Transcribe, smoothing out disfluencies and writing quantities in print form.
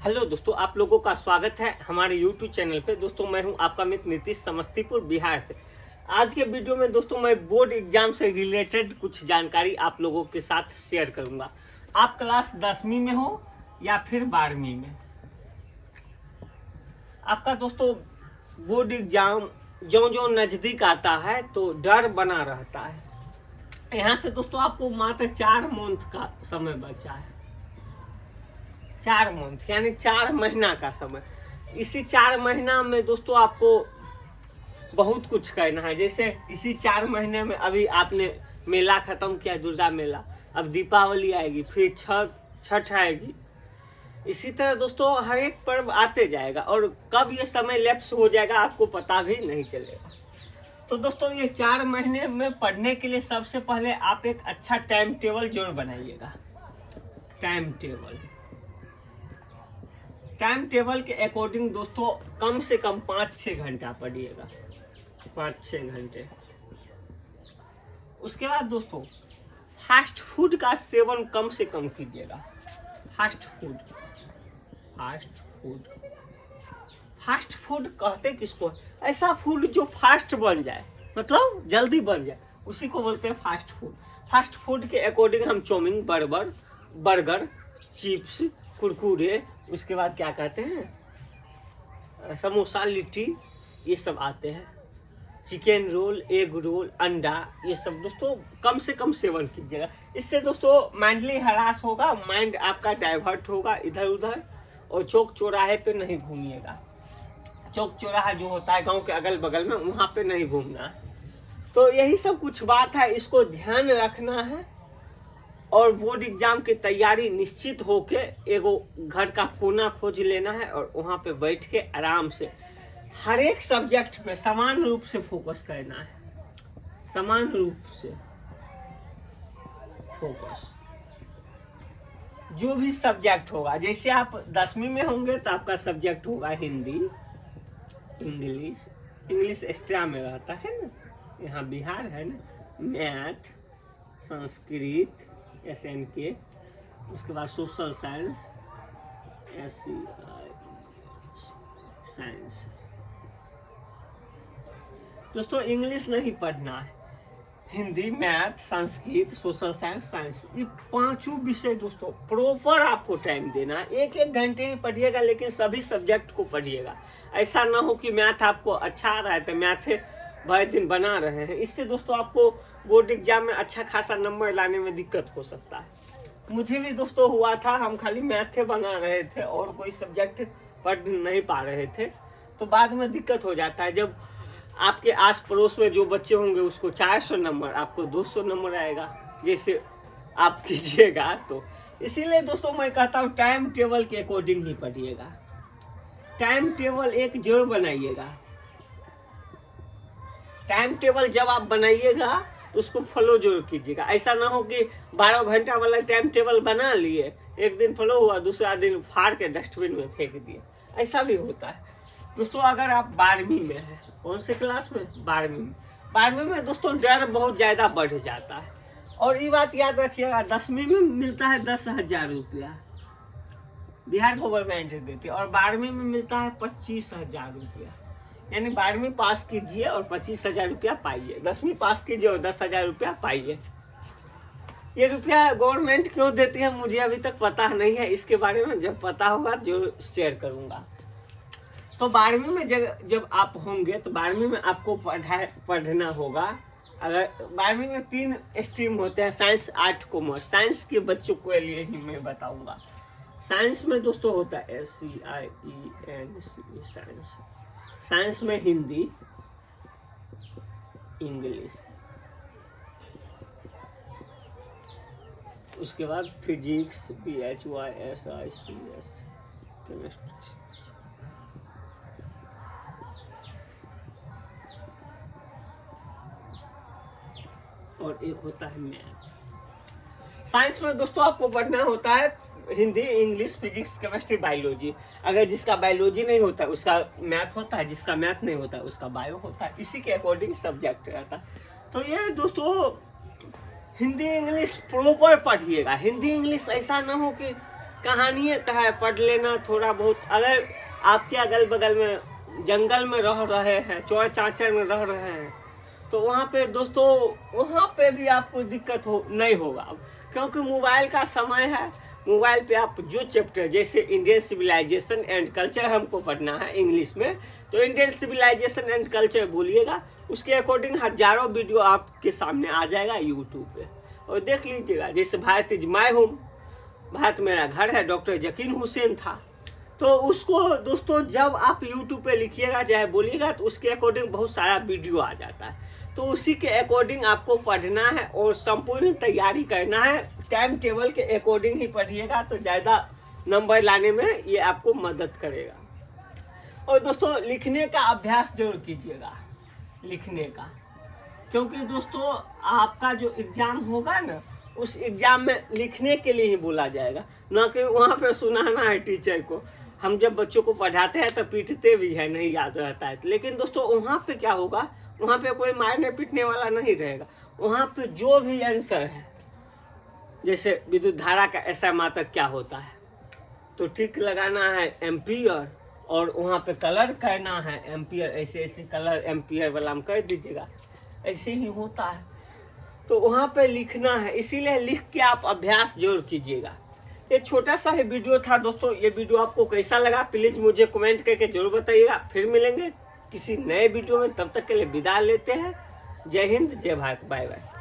Hello दोस्तों, आप लोगों का स्वागत है हमारे YouTube चैनल पे। दोस्तों मैं हूं आपका मित्र नीतीश, समस्तीपुर बिहार से। आज के वीडियो में दोस्तों मैं बोर्ड एग्जाम से रिलेटेड कुछ जानकारी आप लोगों के साथ शेयर करूंगा। आप क्लास 10वीं में हो या फिर 12वीं में, आपका दोस्तों बोर्ड एग्जाम जो जो नज़दीक आता है तो डर बना रहता है। यहाँ से दोस्तों आपको मात्र 4 मंथ का समय बचा है। 4 मंथ यानी 4 महीना का समय। इसी 4 महीना में दोस्तों आपको बहुत कुछ करना है। जैसे इसी 4 महीने में अभी आपने मेला खत्म किया, दुर्गा मेला, अब दीपावली आएगी, फिर छठ आएगी। इसी तरह दोस्तों हर एक पर्व आते जाएगा और कब ये समय लैप्स हो जाएगा आपको पता भी नहीं चलेगा। तो दोस्तों ये 4 महीने में पढ़ने के लिए सबसे पहले आप एक अच्छा टाइम टेबल जरूर बनाइएगा। टाइम टेबल के अकॉर्डिंग दोस्तों कम से कम 5-6 घंटा पढ़िएगा, 5-6 घंटे। उसके बाद दोस्तों फास्ट फूड का सेवन कम से कम कीजिएगा। फास्ट फूड कहते किसको? ऐसा फूड जो फास्ट बन जाए, मतलब जल्दी बन जाए, उसी को बोलते हैं फास्ट फूड। फास्ट फूड के अकॉर्डिंग हम चाउमीन, बर्गर, चिप्स, कुरकुरे, उसके बाद क्या कहते हैं, समोसा, लिट्टी, ये सब आते हैं। चिकन रोल, एग रोल, अंडा, ये सब दोस्तों कम से कम सेवन कीजिएगा। इससे दोस्तों माइंडली हरास होगा, माइंड आपका डाइवर्ट होगा इधर उधर, और चौक चौराहे पे नहीं घूमिएगा। चौक चौराहा जो होता है गांव के अगल बगल में, वहाँ पे नहीं घूमना है। तो यही सब कुछ बात है, इसको ध्यान रखना है। और बोर्ड एग्जाम की तैयारी निश्चित होके एगो घर का कोना खोज लेना है और वहाँ पे बैठ के आराम से हर एक सब्जेक्ट पे समान रूप से फोकस करना है। समान रूप से फोकस, जो भी सब्जेक्ट होगा। जैसे आप 10वीं में होंगे तो आपका सब्जेक्ट होगा हिंदी, इंग्लिश एक्स्ट्रा में रहता है ना, यहाँ बिहार है ना, मैथ, संस्कृत, SNK, उसके बाद सोशल साइंस, साइंस। दोस्तों इंग्लिश नहीं पढ़ना है, Hindi, math, Sanskrit, social science, ये 5 विषय दोस्तों प्रॉपर आपको टाइम देना है। 1-1 घंटे ही पढ़िएगा, लेकिन सभी सब्जेक्ट को पढ़िएगा। ऐसा ना हो कि मैथ आपको अच्छा आ रहा है तो मैथ भर दिन बना रहे हैं। इससे दोस्तों आपको बोर्ड एग्जाम में अच्छा खासा नंबर लाने में दिक्कत हो सकता है। मुझे भी दोस्तों हुआ था, हम खाली मैथ बना रहे थे और कोई सब्जेक्ट पढ़ नहीं पा रहे थे, तो बाद में दिक्कत हो जाता है। जब आपके आस पड़ोस में जो बच्चे होंगे उसको 400 नंबर, आपको 200 नंबर आएगा, जैसे आप कीजिएगा। तो इसीलिए दोस्तों मैं कहता हूँ टाइम टेबल के अकॉर्डिंग ही पढ़िएगा। टाइम टेबल एक जरूर बनाइएगा। टाइम टेबल जब आप बनाइएगा तो उसको फॉलो जरूर कीजिएगा। ऐसा ना हो कि 12 घंटा वाला टाइम टेबल बना लिए, एक दिन फॉलो हुआ, दूसरा दिन फाड़ के डस्टबिन में फेंक दिए, ऐसा भी होता है। दोस्तों अगर आप 12वीं में हैं, कौन से क्लास में? 12वीं में दोस्तों डर बहुत ज़्यादा बढ़ जाता है। और ये बात याद रखिएगा, 10वीं में मिलता है 10,000 रुपया, बिहार गवर्नमेंट देती है, और 12वीं में मिलता है 25,000 रुपया। यानी 12वीं पास कीजिए और 25,000 रुपया पाइए, 10वीं पास कीजिए और 10,000 रुपया पाइए। ये रुपया गवर्नमेंट क्यों देती है मुझे अभी तक पता नहीं है, इसके बारे में जब पता होगा जो शेयर करूंगा। तो 12वीं में जब आप होंगे तो 12वीं में आपको पढ़ना होगा। अगर 12वीं में 3 स्ट्रीम होते हैं, साइंस, आर्ट, कॉमर्स। साइंस के बच्चों के लिए ही मैं बताऊंगा। साइंस में दोस्तों होता है SCIENC साइंस। साइंस में हिंदी, इंग्लिश, उसके बाद फिजिक्स, PHYSICS, केमिस्ट्री, और एक होता है मैथ। साइंस में दोस्तों आपको पढ़ना होता है Hindi, English, physics, chemistry, biology. अगर जिसका बायोलॉजी नहीं होता उसका मैथ होता है, जिसका मैथ नहीं होता उसका बायो होता है। इसी के अकॉर्डिंग सब्जेक्ट रहता है। तो ये दोस्तों हिंदी इंग्लिश प्रॉपर पढ़िएगा। हिंदी इंग्लिश ऐसा ना हो कि कहानियाँ है, पढ़ लेना थोड़ा बहुत। अगर आपके अगल बगल में जंगल में रह रहे हैं, चौड़ चाँचर में रह रहे हैं, तो वहाँ पे दोस्तों वहाँ पे भी आपको दिक्कत नहीं होगा, क्योंकि मोबाइल का समय है। मोबाइल पे आप जो चैप्टर, जैसे इंडियन सिविलाइजेशन एंड कल्चर हमको पढ़ना है इंग्लिश में, तो इंडियन सिविलाइजेशन एंड कल्चर बोलिएगा, उसके अकॉर्डिंग हजारों वीडियो आपके सामने आ जाएगा यूट्यूब पे, और देख लीजिएगा। जैसे Bharat is my home, Bharat मेरा घर है, डॉक्टर जकीर हुसैन था, तो उसको दोस्तों जब आप यूट्यूब पे लिखिएगा चाहे बोलिएगा, तो उसके अकॉर्डिंग बहुत सारा वीडियो आ जाता है। तो उसी के अकॉर्डिंग आपको पढ़ना है और संपूर्ण तैयारी करना है। टाइम टेबल के अकॉर्डिंग ही पढ़िएगा तो ज़्यादा नंबर लाने में ये आपको मदद करेगा। और दोस्तों लिखने का अभ्यास जरूर कीजिएगा, लिखने का, क्योंकि दोस्तों आपका जो एग्ज़ाम होगा ना, उस एग्ज़ाम में लिखने के लिए ही बोला जाएगा, ना कि वहाँ पे सुनाना है टीचर को। हम जब बच्चों को पढ़ाते हैं तो पीटते भी हैं, नहीं याद रहता है। लेकिन दोस्तों वहाँ पे क्या होगा, वहाँ पे कोई मारने पीटने वाला नहीं रहेगा। वहाँ पे जो भी आंसर है, जैसे विद्युत धारा का ऐसा मात्रक क्या होता है, तो ठीक लगाना है एम्पियर, और वहाँ पे कलर करना है एम्पियर, ऐसे ऐसे कलर एम्पियर वाला हम कर दीजिएगा, ऐसे ही होता है। तो वहाँ पे लिखना है, इसीलिए लिख के आप अभ्यास जरूर कीजिएगा। ये छोटा सा ही वीडियो था दोस्तों। ये वीडियो आपको कैसा लगा प्लीज़ मुझे कमेंट करके जरूर बताइएगा। फिर मिलेंगे किसी नए वीडियो में, तब तक के लिए विदा लेते हैं। जय हिंद, जय भारत, बाय बाय।